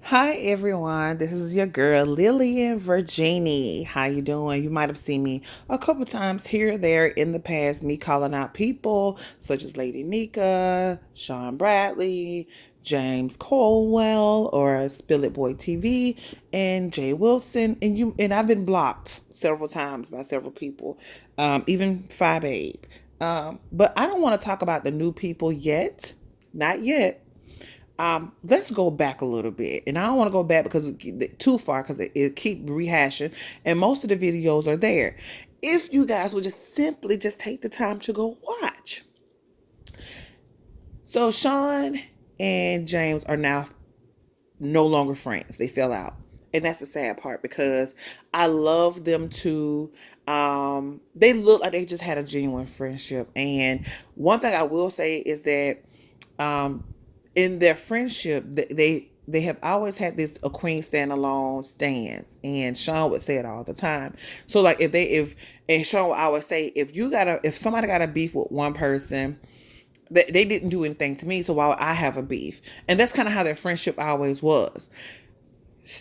Hi everyone, this is your girl Lillian Virginie. How you doing? You might have seen me a couple times here or there in the past, me calling out people such as Lady Nika, Shawn Bradley, James Colwell, or Spill It Boy TV, and Jay Wilson. And I've been blocked several times by several people, even Fi Babe. But I don't want to talk about the new people yet, not yet. Let's go back a little bit, and I don't want to go back because too far because it keep rehashing, and most of the videos are there. If you guys would just simply just take the time to go watch. So Shawn and James are now no longer friends. They fell out, and that's the sad part because I love them too. They look like they just had a genuine friendship, and one thing I will say is that um, in their friendship, they have always had this a queen stand alone stance, and Shawn would say it all the time. So like if and Shawn would always say if somebody got a beef with one person, they didn't do anything to me, so why would I have a beef? And that's kind of how their friendship always was.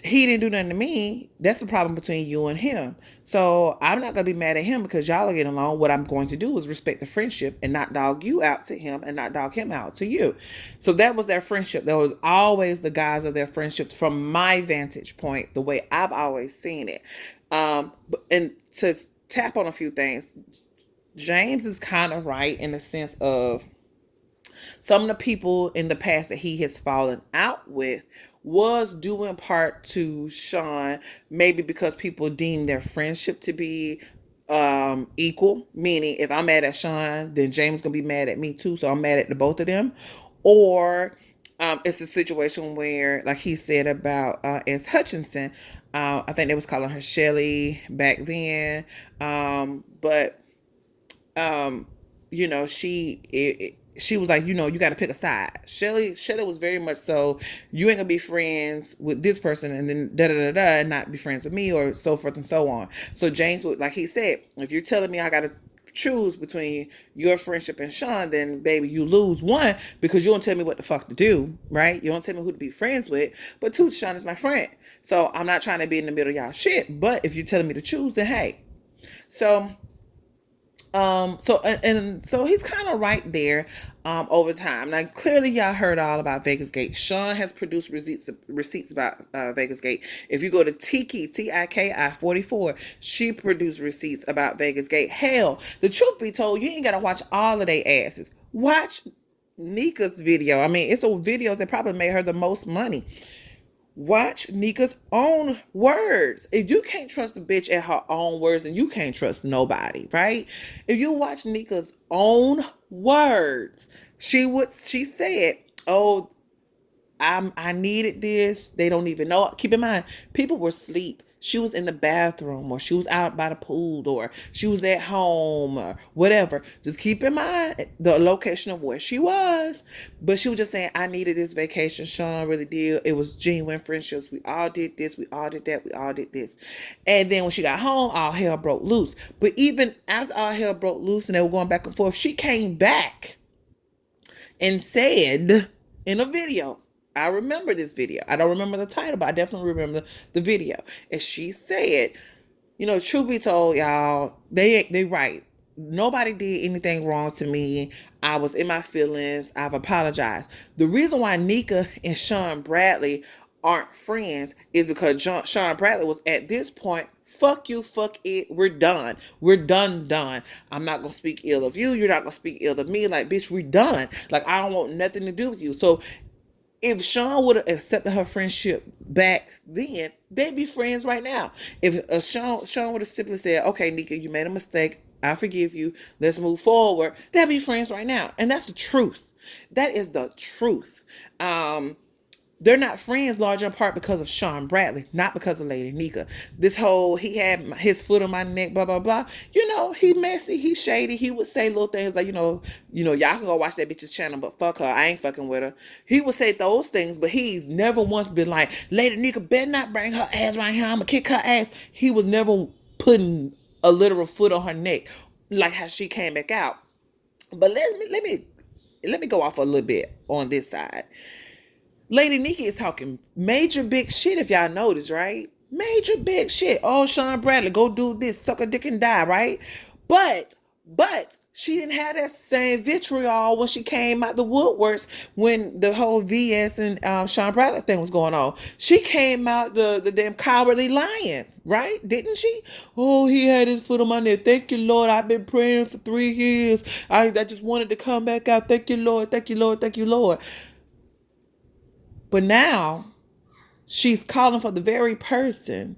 He didn't do nothing to me. That's the problem between you and him. So I'm not gonna be mad at him because y'all are getting along. What I'm going to do is respect the friendship and not dog you out to him and not dog him out to you. So that was their friendship. That was always the guise of their friendship from my vantage point, the way I've always seen it. And to tap on a few things, James is kind of right in the sense of some of the people in the past that he has fallen out with was due in part to Shawn, maybe because people deem their friendship to be equal, meaning if I'm mad at Shawn, then James gonna be mad at me too, so I'm mad at the both of them. Or it's a situation where, like he said about S. Hutchinson, I think they was calling her Shelly back then, but um, she was like, you got to pick a side. Shelly was very much so, you ain't gonna be friends with this person and then da da da da and not be friends with me or so forth and so on. So James would, like he said, if you're telling me I gotta choose between your friendship and Shawn, then baby, you lose one because you don't tell me what the fuck to do, right? You don't tell me who to be friends with. But two, Shawn is my friend. So I'm not trying to be in the middle of y'all shit. But if you're telling me to choose, then hey. So so he's kind of right there over time. Now clearly y'all heard all about Vegas Gate. Shawn has produced receipts about Vegas Gate. If you go to Tiki 44, she produced receipts about Vegas Gate. Hell, the truth be told, you ain't gotta watch all of their asses. Watch Nika's video. I mean, it's the videos that probably made her the most money. Watch Nika's own words. If you can't trust a bitch at her own words, then you can't trust nobody, right? If you watch Nika's own words, she said, "Oh, I needed this. They don't even know." Keep in mind, people were asleep. She was in the bathroom, or she was out by the pool, or she was at home, or whatever. Just keep in mind the location of where she was. But she was just saying, I needed this vacation. Shawn really did. It was genuine friendships. We all did this. We all did that. We all did this. And then when she got home, all hell broke loose. But even after all hell broke loose and they were going back and forth, she came back and said in a video, I remember this video. I don't remember the title, but I definitely remember the video. And she said, truth be told, y'all, they right. Nobody did anything wrong to me. I was in my feelings. I've apologized. The reason why Nika and Shawn Bradley aren't friends is because Shawn Bradley was at this point, fuck you, fuck it, we're done. We're done. I'm not gonna speak ill of you. You're not gonna speak ill of me. Like, bitch, we're done. Like, I don't want nothing to do with you. So if Shawn would have accepted her friendship back then, they'd be friends right now. If Shawn would have simply said, "Okay, Nika, you made a mistake. I forgive you. Let's move forward," they'd be friends right now, and that's the truth. That is the truth. They're not friends large in part because of Shawn Bradley, not because of Lady Nika. This whole he had his foot on my neck, blah blah blah. He messy, he shady. He would say little things like, y'all can go watch that bitch's channel, but fuck her, I ain't fucking with her. He would say those things, but he's never once been like, Lady Nika better not bring her ass right here. I'ma kick her ass. He was never putting a literal foot on her neck like how she came back out. But let me go off a little bit on this side. Lady Nikki is talking major big shit, if y'all notice, right? Major big shit. Oh, Shawn Bradley, go do this, suck a dick and die, right? But she didn't have that same vitriol when she came out the woodworks when the whole VS and Shawn Bradley thing was going on. She came out the damn cowardly lion, right? Didn't she? Oh, he had his foot on my neck. Thank you, Lord. I've been praying for 3 years. I just wanted to come back out. Thank you, Lord. Thank you, Lord. Thank you, Lord. But now she's calling for the very person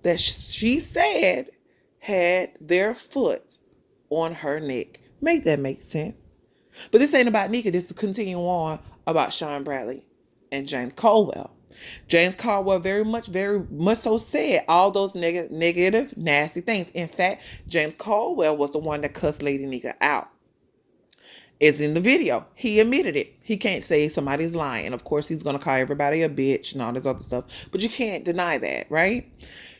that she said had their foot on her neck. Make that make sense? But this ain't about Nika. This is continuing on about Shawn Bradley and James Colwell. James Colwell very much so said all those negative, nasty things. In fact, James Colwell was the one that cussed Lady Nika out. It's in the video. He admitted it. He can't say somebody's lying. Of course, he's going to call everybody a bitch and all this other stuff. But you can't deny that, right?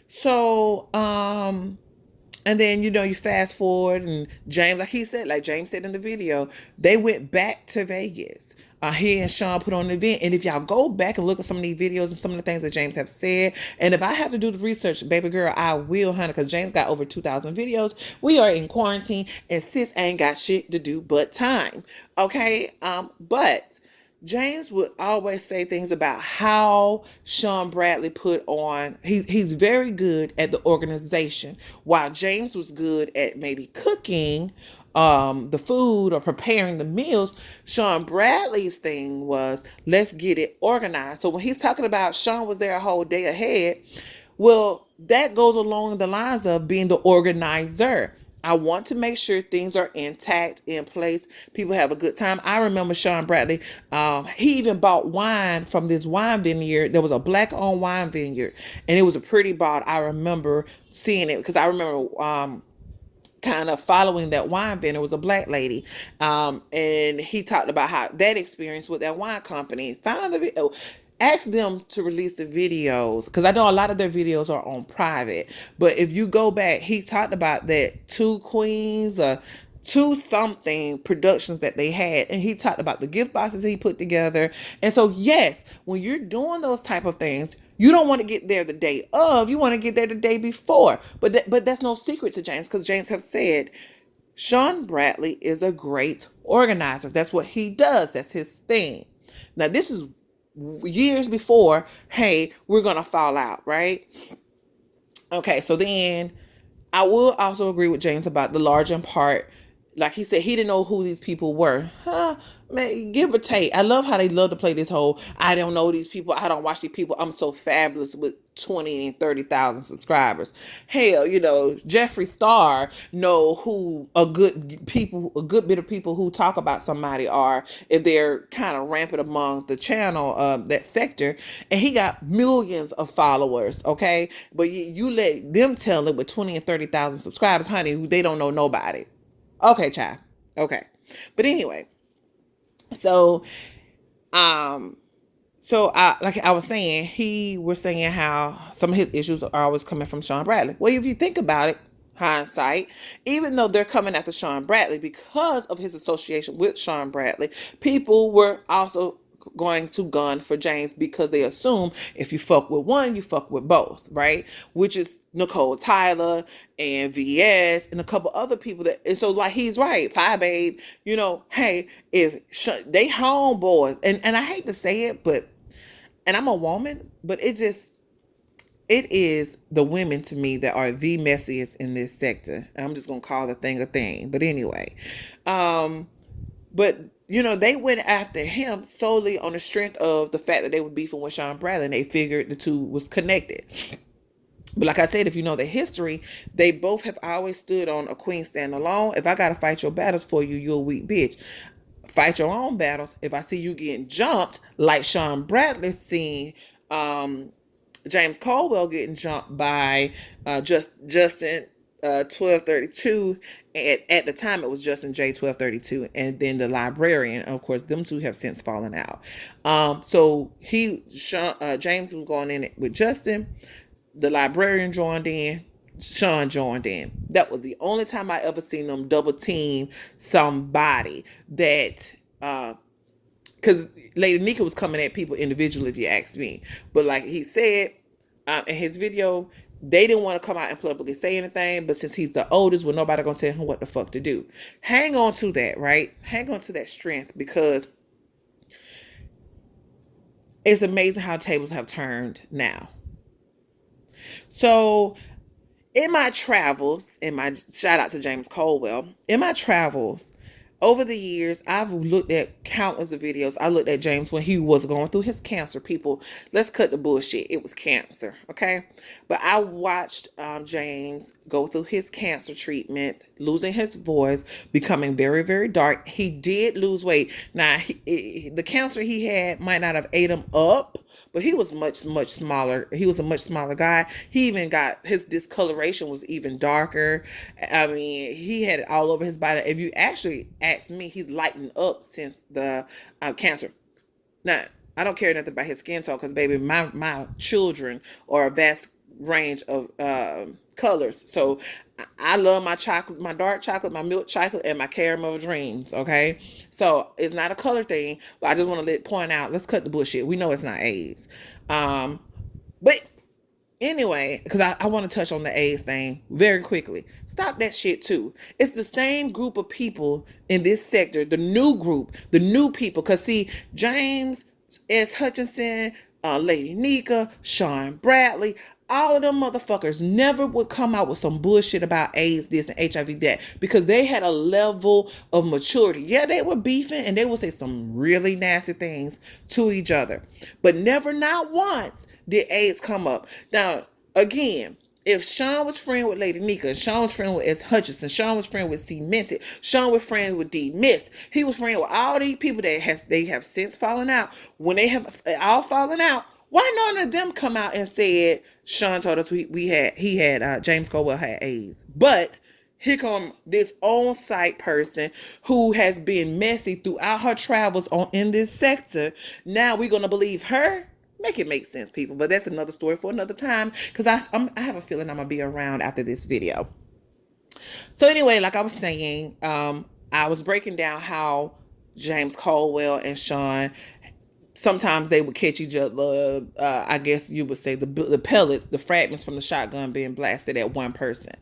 So, and then, you fast forward and James, like James said in the video, they went back to Vegas. He and Shawn put on an event. And if y'all go back and look at some of these videos and some of the things that James have said, and if I have to do the research, baby girl, I will, honey, because James got over 2,000 videos. We are in quarantine and sis ain't got shit to do but time. Okay? But James would always say things about how Shawn Bradley put on. He's very good at the organization, while James was good at maybe cooking the food or preparing the meals. Shawn Bradley's thing was, let's get it organized. So when he's talking about Shawn was there a whole day ahead, well, that goes along the lines of being the organizer. I want to make sure things are intact, in place. People have a good time. I remember Shawn Bradley. He even bought wine from this wine vineyard. There was a black-owned wine vineyard, and it was a pretty bottle. I remember seeing it because I remember kind of following that wine vineyard. It was a black lady, and he talked about how that experience with that wine company. Found the video. Ask them to release the videos because I know a lot of their videos are on private. But if you go back, he talked about that Two Queens or two something productions that they had, and he talked about the gift boxes he put together. And so, yes, when you're doing those type of things, you don't want to get there the day of. You want to get there the day before. But that's no secret to James because James have said Shawn Bradley is a great organizer. That's what he does. That's his thing. Now, this is years before, hey, we're gonna fall out, right? Okay, so then I will also agree with James about the large in part. Like he said, he didn't know who these people were. Huh? Man, give or take. I love how they love to play this whole, I don't know these people. I don't watch these people. I'm so fabulous with 20 and 30,000 subscribers. Hell, Jeffree Star know who a good bit of people who talk about somebody are if they're kind of rampant among the channel, that sector. And he got millions of followers, okay? But you let them tell it with 20 and 30,000 subscribers, honey, they don't know nobody. Okay, child. Okay. But anyway, so like I was saying, he was saying how some of his issues are always coming from Shawn Bradley. Well, if you think about it, hindsight, even though they're coming after Shawn Bradley because of his association with Shawn Bradley, people were also going to gun for James because they assume if you fuck with one, you fuck with both, right? Which is Nicole Tyler and VS and a couple other people and so like he's right, Fi Babe, hey, if they homeboys, and I hate to say it, but and I'm a woman, but it is the women to me that are the messiest in this sector. I'm just gonna call the thing a thing. But anyway, but they went after him solely on the strength of the fact that they were beefing with Shawn Bradley, and they figured the two was connected. But like I said, if you know the history, they both have always stood on a queen stand alone. If I gotta fight your battles for you, you're a weak bitch. Fight your own battles. If I see you getting jumped, like Shawn Bradley seen James Colwell getting jumped by Justin 1232. At the time, it was Justin J 1232, and then the librarian. Of course, them two have since fallen out. So James was going in with Justin. The librarian joined in. Shawn joined in. That was the only time I ever seen them double team somebody that because Lady Nika was coming at people individually, if you ask me. But like he said in his video, they didn't want to come out and publicly say anything. But since he's the oldest, well, nobody gonna tell him what the fuck to do. Hang on to that, right? Hang on to that strength, because it's amazing how tables have turned now. So in my travels, in my shout out to James Colwell, in my travels over the years, I've looked at countless of videos. I looked at James when he was going through his cancer. People, let's cut the bullshit. It was cancer, okay? But I watched James go through his cancer treatments, losing his voice, becoming very, very dark. He did lose weight. Now, the cancer he had might not have ate him up, but he was much, much smaller. He was a much smaller guy. He even got, his discoloration was even darker. I mean, he had it all over his body. If you actually ask me, he's lightened up since the cancer. Now, I don't care nothing about his skin tone, because baby, my children are a vast range of colors. So I love my chocolate, my dark chocolate, my milk chocolate, and my caramel dreams. Okay, so it's not a color thing, but I just want to point out. Let's cut the bullshit. We know it's not AIDS, but anyway, because I want to touch on the AIDS thing very quickly. Stop that shit too. It's the same group of people in this sector, the new group, the new people. Because see, James S. Hutchinson, Lady Nika, Shawn Bradley, all of them motherfuckers never would come out with some bullshit about AIDS, this, and HIV, that, because they had a level of maturity. Yeah, they were beefing and they would say some really nasty things to each other, but never, not once, did AIDS come up. Now, again, if Shawn was friend with Lady Nika, Shawn was friend with S. Hutchinson, Shawn was friend with Cemented, Shawn was friend with D. Mist, he was friend with all these people that they have since fallen out. When they have all fallen out, why none of them come out and said Shawn told us James Colwell had AIDS? But here come this on-site person who has been messy throughout her travels in this sector. Now we're gonna believe her? Make it make sense, people. But that's another story for another time, because I have a feeling I'm gonna be around after this video. So anyway, like I was saying, I was breaking down how James Colwell and Shawn, sometimes they would catch each other. I guess you would say the pellets, the fragments from the shotgun being blasted at one person.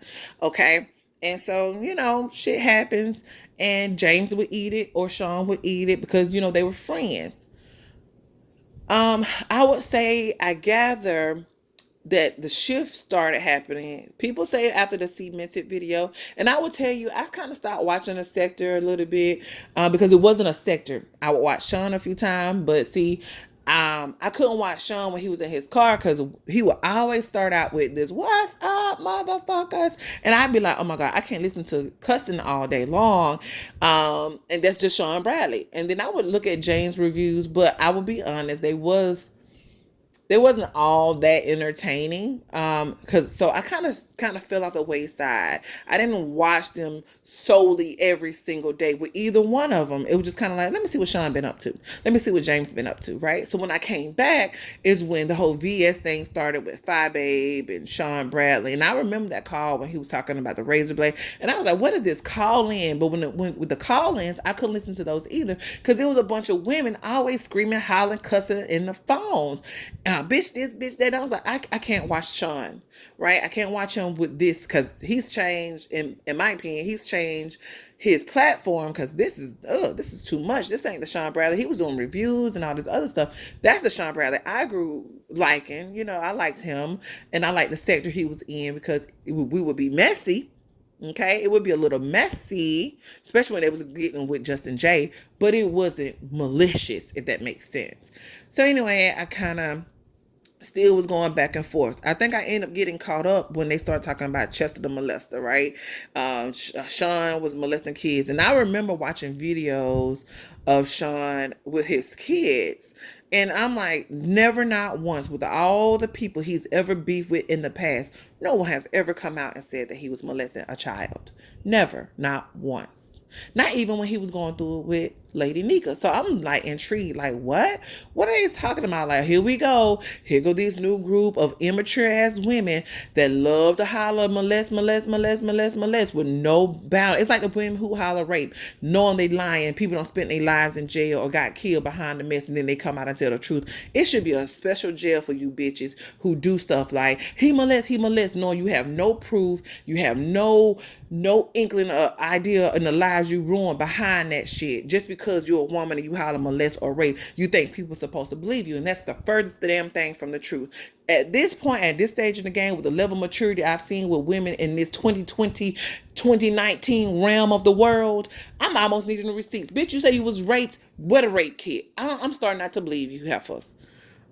Okay. And so, shit happens, and James would eat it or Shawn would eat it because, they were friends. I would say, I gather that the shift started happening. People say after the Cemented video, and I will tell you, I kind of stopped watching the sector a little bit because it wasn't a sector. I would watch Shawn a few times, but see, I couldn't watch Shawn when he was in his car, because he would always start out with this, "What's up, motherfuckers?" And I'd be like, oh my God, I can't listen to cussing all day long. And that's just Shawn Bradley. And then I would look at James' reviews, but I would be honest, they wasn't all that entertaining. So I kind of fell off the wayside. I didn't watch them solely every single day with either one of them. It was just kind of like, let me see what Shawn been up to. Let me see what James been up to, right? So when I came back is when the whole VS thing started with Phi Babe and Shawn Bradley. And I remember that call when he was talking about the razor blade. And I was like, what is this call in? But when with the call ins, I couldn't listen to those either, because it was a bunch of women always screaming, hollering, cussing in the phones. Bitch this, bitch that. I was like, I can't watch Shawn, right? I can't watch him with this, because he's changed, in my opinion, he's changed his platform, because this is too much. This ain't the Shawn Bradley. He was doing reviews and all this other stuff. That's the Shawn Bradley I grew liking. I liked him, and I liked the sector he was in, because we would be messy. Okay, it would be a little messy, especially when they was getting with Justin J, but it wasn't malicious, if that makes sense. So anyway, I kind of still was going back and forth. I think I ended up getting caught up when they started talking about Chester the molester, right? Shawn was molesting kids. And I remember watching videos of Shawn with his kids. And I'm like, never, not once, with all the people he's ever beefed with in the past, no one has ever come out and said that he was molesting a child. Never, not once. Not even when he was going through it with Lady Nika. So I'm like intrigued, like what are they talking about? Like, here we go, here go this new group of immature ass women that love to holler molest with no bound. It's like the women who holler rape, knowing they lying, people don't spend their lives in jail or got killed behind the mess, and then they come out and tell the truth. It should be a special jail for you bitches who do stuff like he molests, knowing you have no proof, you have no inkling or idea in the lives you ruin behind that shit. Just because you're a woman and you holler molest or rape, you think people are supposed to believe you, and that's the furthest damn thing from the truth. At this point, at this stage in the game, with the level of maturity I've seen with women in this 2020, 2019 realm of the world, I'm almost needing the receipts. Bitch, you say you was raped. What a rape kit. I'm starting not to believe you, heifers.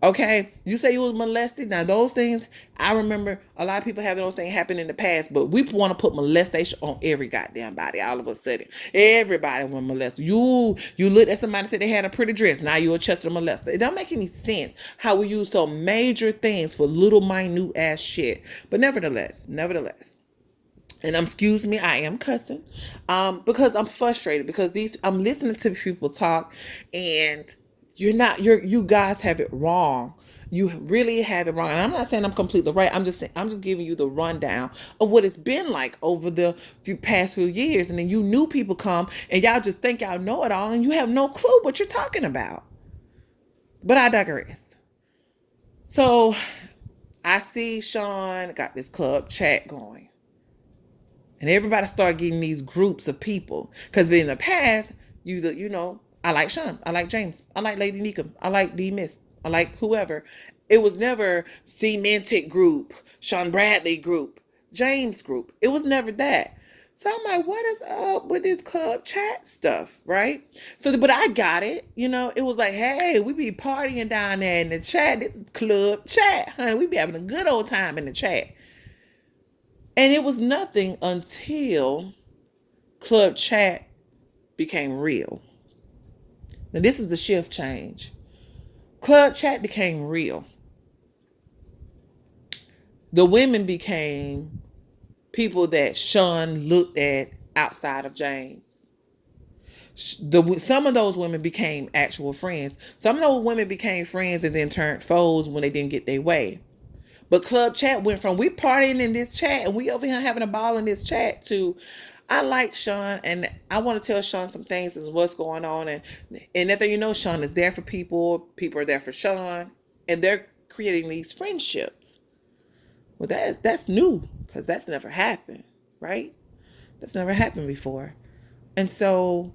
Okay, you say you was molested. Now those things, I remember a lot of people having those things happen in the past, but we want to put molestation on every goddamn body. All of a sudden, everybody was molested. You looked at somebody, said they had a pretty dress. Now you're a Chester molester. It don't make any sense how we use so major things for little minute ass shit. But nevertheless, and excuse me, I am cussing, because I'm frustrated because I'm listening to people talk, and you guys have it wrong. You really have it wrong. And I'm not saying I'm completely right. I'm just giving you the rundown of what it's been like over the past few years. And then you new people come and y'all just think y'all know it all and you have no clue what you're talking about. But I digress. So I see Shawn got this club chat going. And everybody started getting these groups of people. Because in the past, I like Shawn. I like James. I like Lady Nika. I like D Miss. I like whoever. It was never Cemented group, Shawn Bradley group, James group. It was never that. So I'm like, what is up with this club chat stuff, right? So, but I got it. It was like, hey, we be partying down there in the chat. This is club chat, honey. We be having a good old time in the chat. And it was nothing until club chat became real. Now, this is the shift change. Club chat became real. The women became people that Shawn looked at outside of James. Some of those women became actual friends. Some of those women became friends and then turned foes when they didn't get their way. But club chat went from we partying in this chat and we over here having a ball in this chat to I like Shawn and I want to tell Shawn some things as what's going on, and that Shawn is there for people. People are there for Shawn, and they're creating these friendships. Well, that's new because that's never happened, right? That's never happened before, and so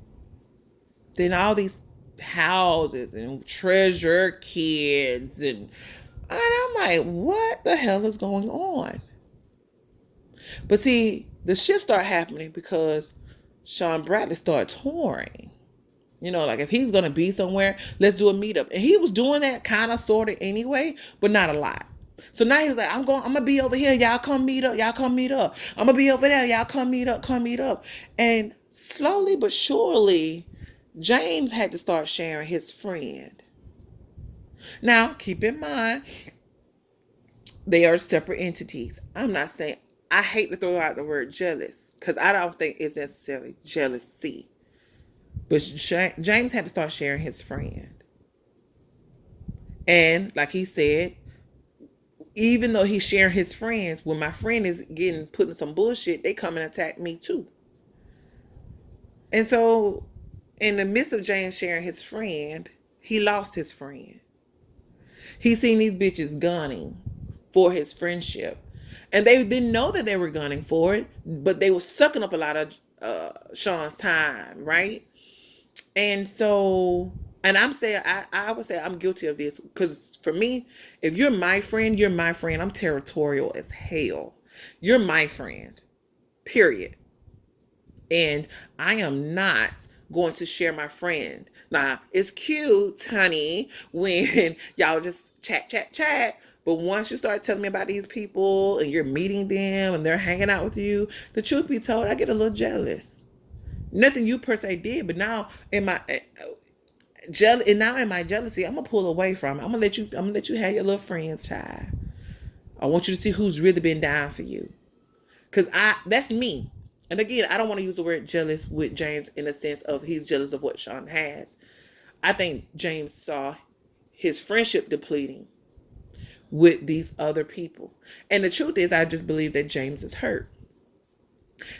then all these houses and treasure kids and I'm like, what the hell is going on? But see, the shift started happening because Shawn Bradley started touring. Like if he's going to be somewhere, let's do a meetup. And he was doing that kind of sort of anyway, but not a lot. So now he was like, I'm going to be over here. Y'all come meet up. I'm going to be over there. Y'all come meet up. And slowly but surely, James had to start sharing his friend. Now, keep in mind, they are separate entities. I'm not saying, I hate to throw out the word jealous because I don't think it's necessarily jealousy. But James had to start sharing his friend. And like he said, even though he's sharing his friends, when my friend is putting some bullshit, they come and attack me too. And so in the midst of James sharing his friend, he lost his friend. He seen these bitches gunning for his friendship. And they didn't know that they were gunning for it, but they were sucking up a lot of Shawn's time, right? And so, and I'm saying, I would say I'm guilty of this because for me, if you're my friend, you're my friend. I'm territorial as hell. You're my friend, period. And I am not going to share my friend. Now, it's cute, honey, when y'all just chat. But once you start telling me about these people and you're meeting them and they're hanging out with you, the truth be told, I get a little jealous. Nothing you per se did, but now in my jealousy, I'm gonna pull away from it. I'm gonna let you have your little friends, child. I want you to see who's really been down for you. Cause that's me. And again, I don't want to use the word jealous with James in the sense of he's jealous of what Shawn has. I think James saw his friendship depleting with these other people. And the truth is, I just believe that James is hurt.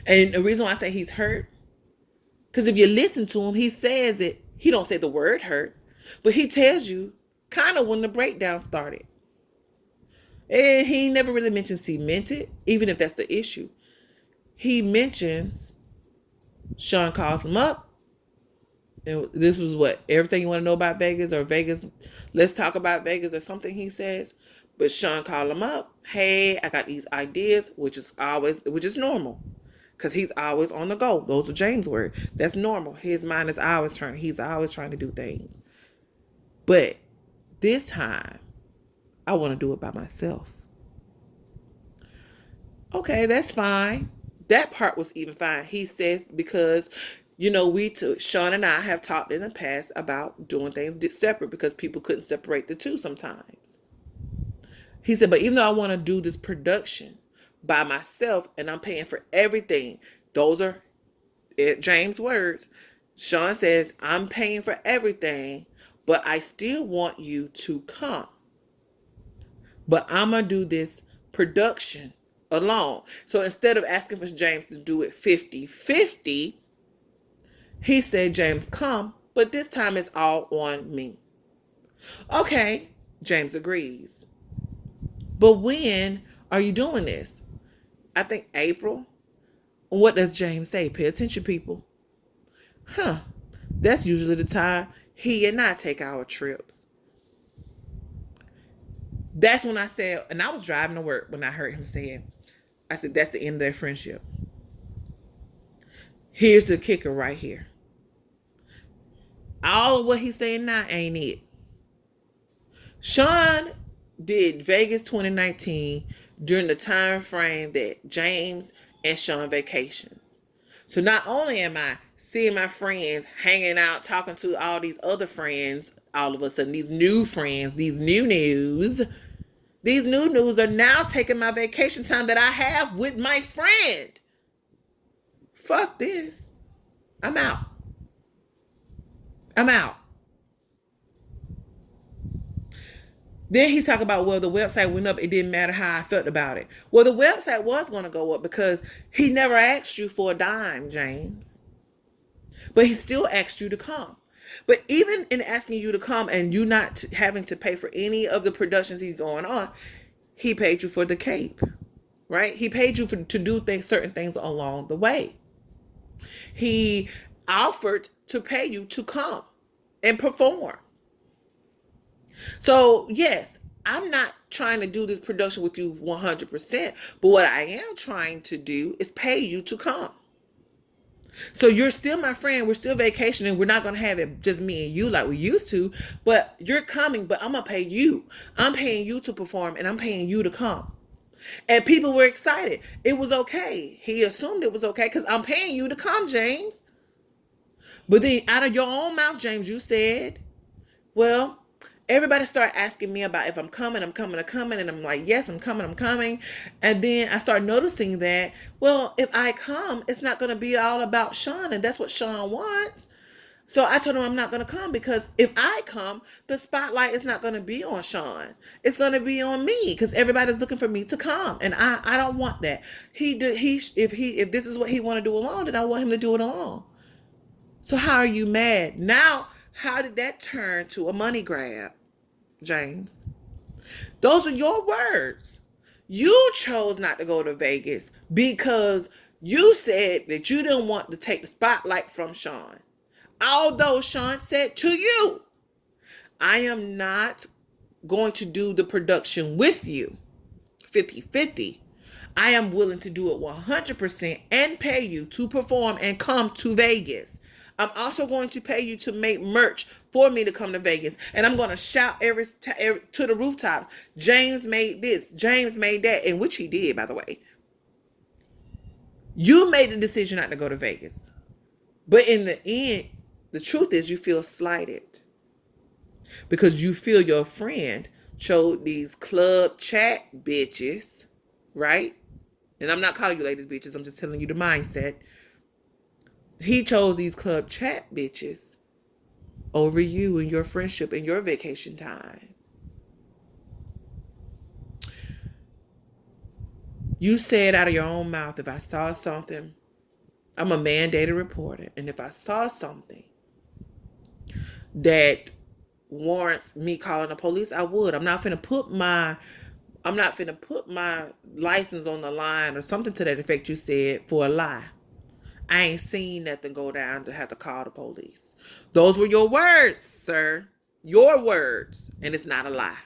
And the reason why I say he's hurt, because if you listen to him, he says it. He don't say the word hurt, but he tells you kind of when the breakdown started. And he never really mentions he meant it, even if that's the issue. He mentions Shawn calls him up. And this was what, everything you want to know about Vegas, or Vegas, let's talk about Vegas, or something he says. But Shawn called him up. Hey, I got these ideas, which is normal. Because he's always on the go. Those are James' words. That's normal. His mind is always turning. He's always trying to do things. But this time, I want to do it by myself. Okay, that's fine. That part was even fine. He says, because, Shawn and I have talked in the past about doing things separate because people couldn't separate the two sometimes. He said, but even though I want to do this production by myself and I'm paying for everything, those are James' words. Shawn says, I'm paying for everything, but I still want you to come. But I'm going to do this production alone. So instead of asking for James to do it 50-50, he said, James, come, but this time it's all on me. Okay, James agrees. But when are you doing this? I think April. What does James say? Pay attention, people. That's usually the time he and I take our trips. That's when I said, and I was driving to work when I heard him say it. I said, that's the end of their friendship. Here's the kicker right here. All of what he's saying now ain't it. Shawn did Vegas 2019 during the time frame that James and Shawn vacations. So not only am I seeing my friends hanging out, talking to all these other friends, all of a sudden, these new friends, these new news are now taking my vacation time that I have with my friend. Fuck this. I'm out. Then he's talking about, well, the website went up. It didn't matter how I felt about it. Well, the website was going to go up because he never asked you for a dime, James. But he still asked you to come. But even in asking you to come and you not having to pay for any of the productions he's going on, he paid you for the cape, right? He paid you to do certain things along the way. He offered to pay you to come and perform. So, yes, I'm not trying to do this production with you 100%, but what I am trying to do is pay you to come. So you're still my friend. We're still vacationing. We're not going to have it just me and you like we used to, but you're coming, but I'm going to pay you. I'm paying you to perform and I'm paying you to come. And people were excited. It was okay. He assumed it was okay because I'm paying you to come, James. But then out of your own mouth, James, you said, well, everybody started asking me about if I'm coming. And I'm like, yes, I'm coming. And then I started noticing that, well, if I come, it's not going to be all about Shawn. And that's what Shawn wants. So I told him I'm not going to come because if I come, the spotlight is not going to be on Shawn. It's going to be on me because everybody's looking for me to come. And I don't want that. If this is what he want to do alone, then I want him to do it alone. So how are you mad? Now, how did that turn to a money grab, James? Those are your words. You chose not to go to Vegas because you said that you didn't want to take the spotlight from Shawn. Although Shawn said to you, I am not going to do the production with you 50-50. I am willing to do it 100% and pay you to perform and come to Vegas. I'm also going to pay you to make merch for me to come to Vegas. And I'm going to shout to the rooftop, James made this, James made that, and which he did, by the way. You made the decision not to go to Vegas. But in the end, the truth is you feel slighted. Because you feel your friend showed these club chat bitches, right? and I'm not calling you ladies bitches, I'm just telling you the mindset. He chose these club chat bitches over you and your friendship and your vacation time. You said out of your own mouth, if I saw something, I'm a mandated reporter, and if I saw something that warrants me calling the police, I would. I'm not finna put my license on the line or something to that effect you said for a lie. I ain't seen nothing go down to have to call the police. Those were your words, sir. Your words, and it's not a lie.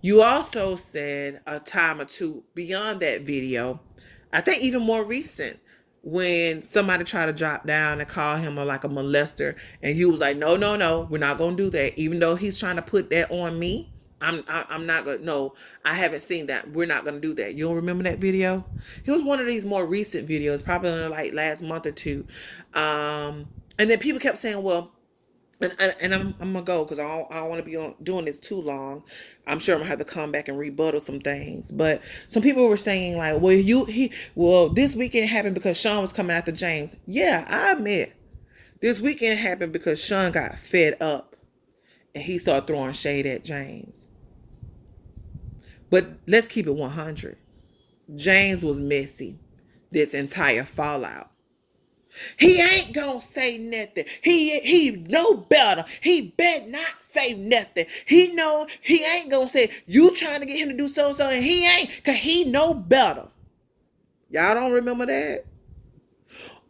You also said a time or two beyond that video, I think even more recent, when somebody tried to drop down and call him like a molester, and he was like, no, we're not gonna do that. Even though he's trying to put that on me, I'm not gonna. No, I haven't seen that. We're not gonna do that. You don't remember that video? It was one of these more recent videos, probably in like last month or two. And then people kept saying, well. And I'm gonna go because I don't want to be doing this too long. I'm sure I'm gonna have to come back and rebuttal some things. But some people were saying like, well, this weekend happened because Shawn was coming after James. Yeah, I admit this weekend happened because Shawn got fed up and he started throwing shade at James. But let's keep it 100. James was messy this entire fallout. He ain't gonna say nothing. He know better. He bet not say nothing. He know he ain't gonna say you trying to get him to do so and he ain't, cause he know better. Y'all don't remember that?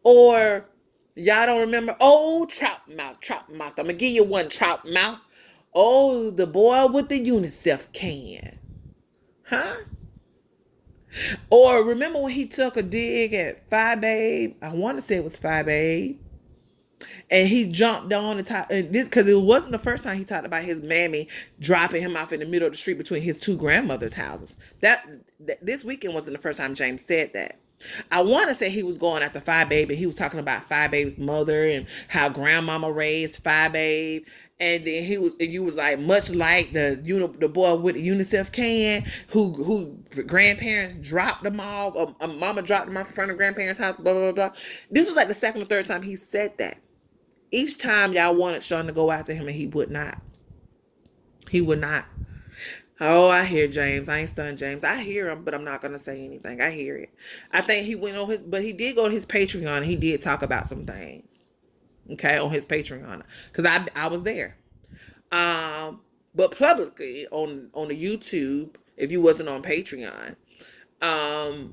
Or y'all don't remember? Oh, trout mouth. I'm gonna give you one, trout mouth. Oh, the boy with the UNICEF can. Huh? Or remember when he took a dig at Phi Babe? I want to say it was Phi Babe. And he jumped on the top, because it wasn't the first time he talked about his mammy dropping him off in the middle of the street between his two grandmothers' houses. That this weekend wasn't the first time James said that. I want to say he was going after Phi Babe, and he was talking about Phi Babe's mother and how grandmama raised Phi Babe. And then you was like, much like the boy with the UNICEF can, who grandparents dropped them off, mama dropped them off in front of grandparents' house, blah, blah, blah. This was like the second or third time he said that. Each time y'all wanted Shawn to go after him, and he would not. He would not. Oh, I hear James. I ain't stunned James. I hear him, but I'm not going to say anything. I hear it. I think he went on but he did go to his Patreon, and he did talk about some things. Okay, on his Patreon, because I was there, but publicly on the YouTube, if you wasn't on Patreon, and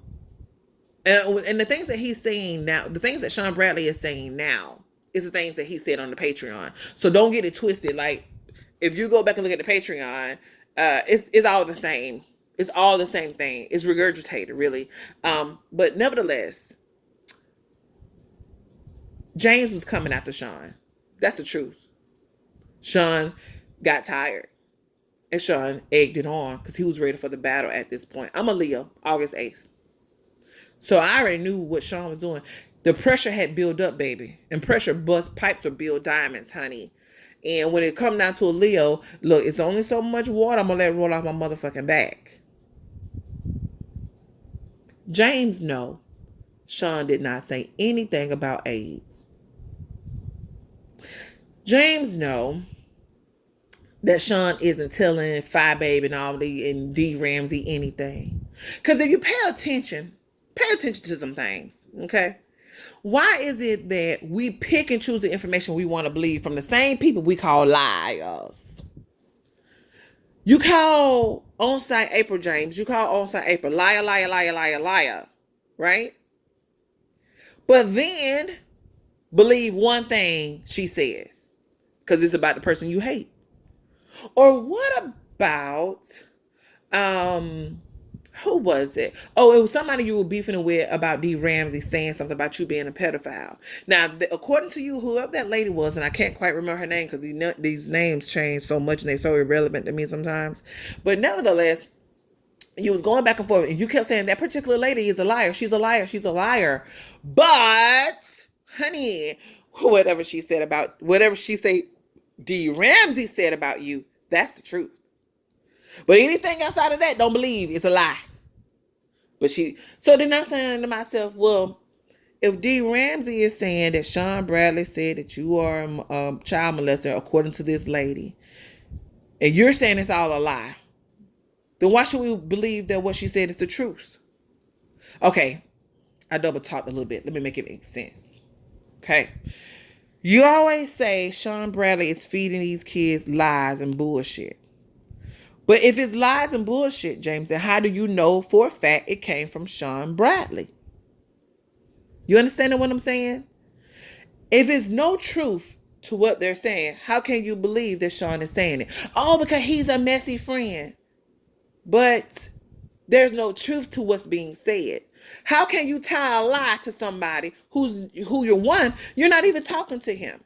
the things that he's saying now, the things that Shawn Bradley is saying now, is the things that he said on the Patreon. So don't get it twisted. Like, if you go back and look at the Patreon, it's all the same. It's all the same thing. It's regurgitated, really. But nevertheless, James was coming after Shawn. That's the truth. Shawn got tired. And Shawn egged it on because he was ready for the battle at this point. I'm a Leo, August 8th. So I already knew what Shawn was doing. The pressure had built up, baby. And pressure busts pipes or build diamonds, honey. And when it come down to a Leo, look, it's only so much water I'm going to let roll off my motherfucking back. James, no. Shawn did not say anything about AIDS. James know that Shawn isn't telling Phi Babe and all and D Ramsey anything. Because if you pay attention to some things, okay? Why is it that we pick and choose the information we want to believe from the same people we call liars? You call on-site April James, you call on-site April liar, right? But then believe one thing she says because it's about the person you hate. Or what about who was it? Oh, it was somebody you were beefing with about D Ramsey saying something about you being a pedophile. Now, according to you, whoever that lady was, and I can't quite remember her name because these names change so much and they're so irrelevant to me sometimes. But nevertheless, you was going back and forth, and you kept saying that particular lady is a liar. She's a liar. She's a liar. But, honey, whatever she said D Ramsey said about you, that's the truth. But anything outside of that, don't believe it's a lie. So then I'm saying to myself, well, if D. Ramsey is saying that Shawn Bradley said that you are a child molester according to this lady, and you're saying it's all a lie, then why should we believe that what she said is the truth? Okay, I double talked a little bit. Let me make it make sense. Okay. You always say Shawn Bradley is feeding these kids lies and bullshit. But if it's lies and bullshit, James, then how do you know for a fact it came from Shawn Bradley? You understand what I'm saying? If it's no truth to what they're saying, how can you believe that Shawn is saying it? Oh, because he's a messy friend. But there's no truth to what's being said. How can you tie a lie to somebody who you're not even talking to him?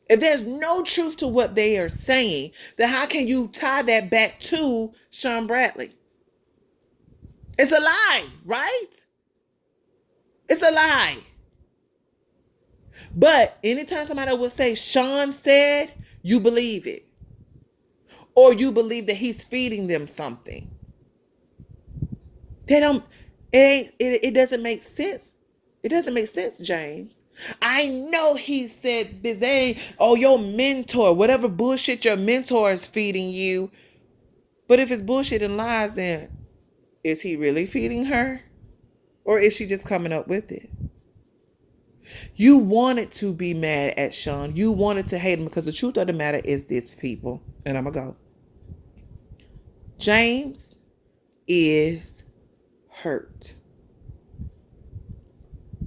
If there's no truth to what they are saying, then how can you tie that back to Shawn Bradley? It's a lie, right? It's a lie. But anytime somebody would say Shawn said, you believe it. Or you believe that he's feeding them something. They don't, it doesn't make sense. It doesn't make sense, James. I know he said this. Your mentor, whatever bullshit your mentor is feeding you. But if it's bullshit and lies, then is he really feeding her? Or is she just coming up with it? You wanted to be mad at Shawn. You wanted to hate him because the truth of the matter is this, people. And I'm going to go. James is hurt.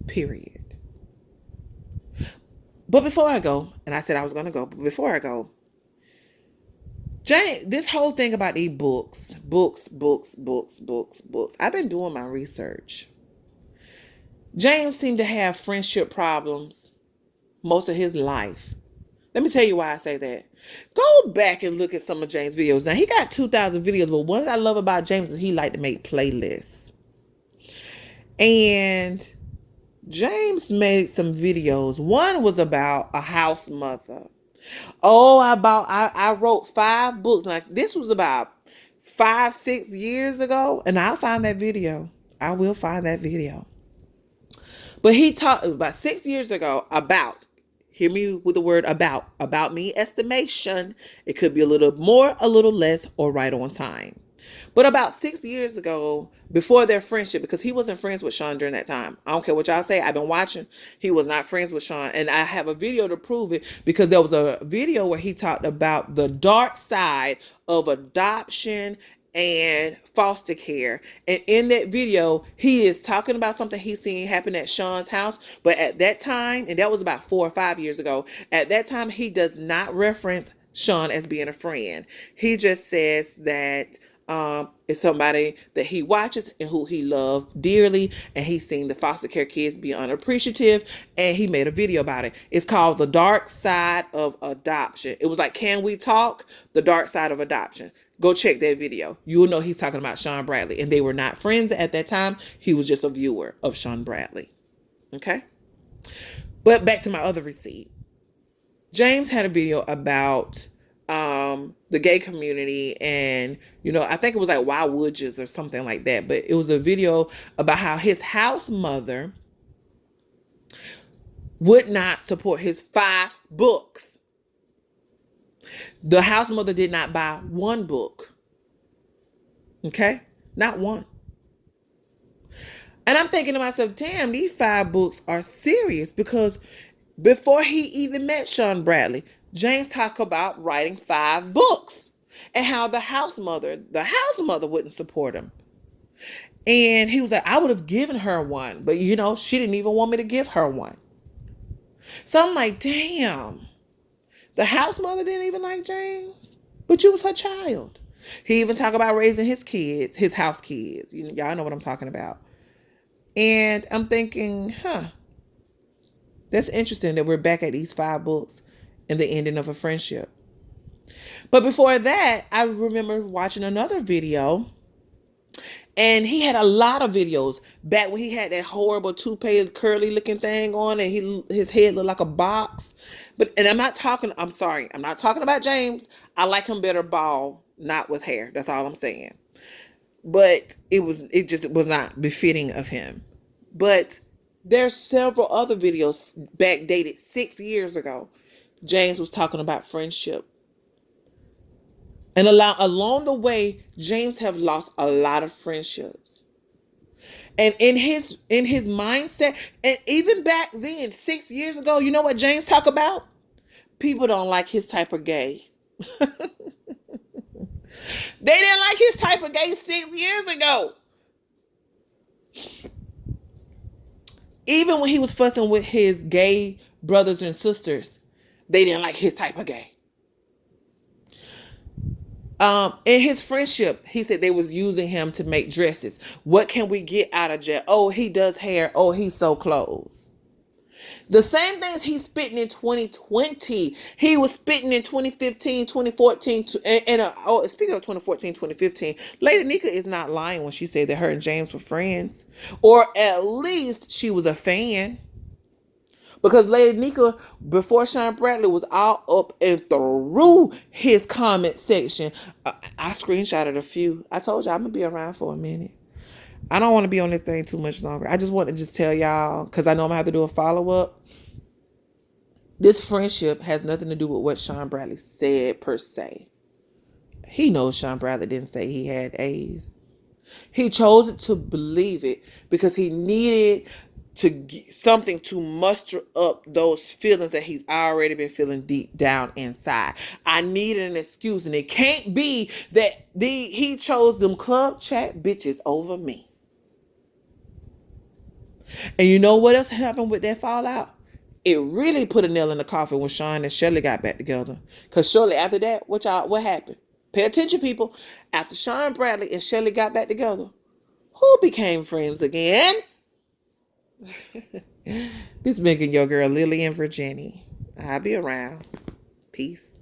Period. But before I go, and I said I was going to go, but before I go, James, this whole thing about these books. I've been doing my research. James seemed to have friendship problems most of his life. Let me tell you why I say that. Go back and look at some of James' videos. Now, he got 2,000 videos, but what I love about James is he liked to make playlists. And James made some videos. One was about a house mother. Oh, I wrote 5 books. Like, this was about 5-6 years ago. And I'll find that video. I will find that video. But he talked about 6 years ago about, hear me with the word about me estimation. It could be a little more, a little less, or right on time. But about 6 years ago, before their friendship, because he wasn't friends with Shawn during that time. I don't care what y'all say. I've been watching. He was not friends with Shawn. And I have a video to prove it, because there was a video where he talked about the dark side of adoption and foster care. And in that video, he is talking about something he's seen happen at Shawn's house. But at that time, and that was about 4 or 5 years ago, at that time, he does not reference Shawn as being a friend. He just says that is somebody that he watches and who he loved dearly, and he's seen the foster care kids be unappreciative, and he made a video about it. It's called The Dark Side of Adoption. It was like, Can We Talk? The Dark Side of Adoption. Go check that video. You will know he's talking about Shawn Bradley, and they were not friends at that time. He was just a viewer of Shawn Bradley. Okay? But back to my other receipt. James had a video about the gay community, and I think it was like Why Would Yous or something like that, but it was a video about how his house mother would not support his 5 books. The house mother did not buy 1 book. Okay? Not 1. And I'm thinking to myself, damn, these 5 books are serious, because before he even met Shawn Bradley, James talked about writing 5 books and how the house mother wouldn't support him. And he was like, I would have given her 1, but she didn't even want me to give her 1. So I'm like, damn, the house mother didn't even like James, but you was her child. He even talked about raising his kids, his house kids. Y'all know what I'm talking about. And I'm thinking, that's interesting that we're back at these 5 books and the ending of a friendship. But before that, I remember watching another video, and he had a lot of videos back when he had that horrible toupee curly looking thing on, and his head looked like a box. I'm not talking about James. I like him better bald, not with hair. That's all I'm saying. but it just was not befitting of him. But there's several other videos backdated 6 years ago. James was talking about friendship. And along the way, James have lost a lot of friendships. And in his mindset, and even back then, 6 years ago, you know what James talk about? People don't like his type of gay. They didn't like his type of gay 6 years ago. Even when he was fussing with his gay brothers and sisters, they didn't like his type of gay. In his friendship, he said they was using him to make dresses. What can we get out of jail? Oh, he does hair. Oh, he sew clothes. The same things he's spitting in 2020, he was spitting in 2015, 2014. Speaking of 2014, 2015, Lady Nika is not lying when she said that her and James were friends. Or at least she was a fan. Because Lady Nika, before Shawn Bradley, was all up and through his comment section. I screenshotted a few. I told y'all I'm going to be around for a minute. I don't want to be on this thing too much longer. I just want to just tell y'all, because I know I'm going to have to do a follow-up. This friendship has nothing to do with what Shawn Bradley said per se. He knows Shawn Bradley didn't say he had AIDS. He chose to believe it because he needed to get something to muster up those feelings that he's already been feeling deep down inside. I needed an excuse, and it can't be that he chose them club chat bitches over me. And you know what else happened with that fallout? It really put a nail in the coffin when Shawn and Shirley got back together. Because shortly after that, what happened? Pay attention, people. After Shawn Bradley and Shirley got back together, who became friends again? This making your girl Lily and Virginia. I'll be around. Peace.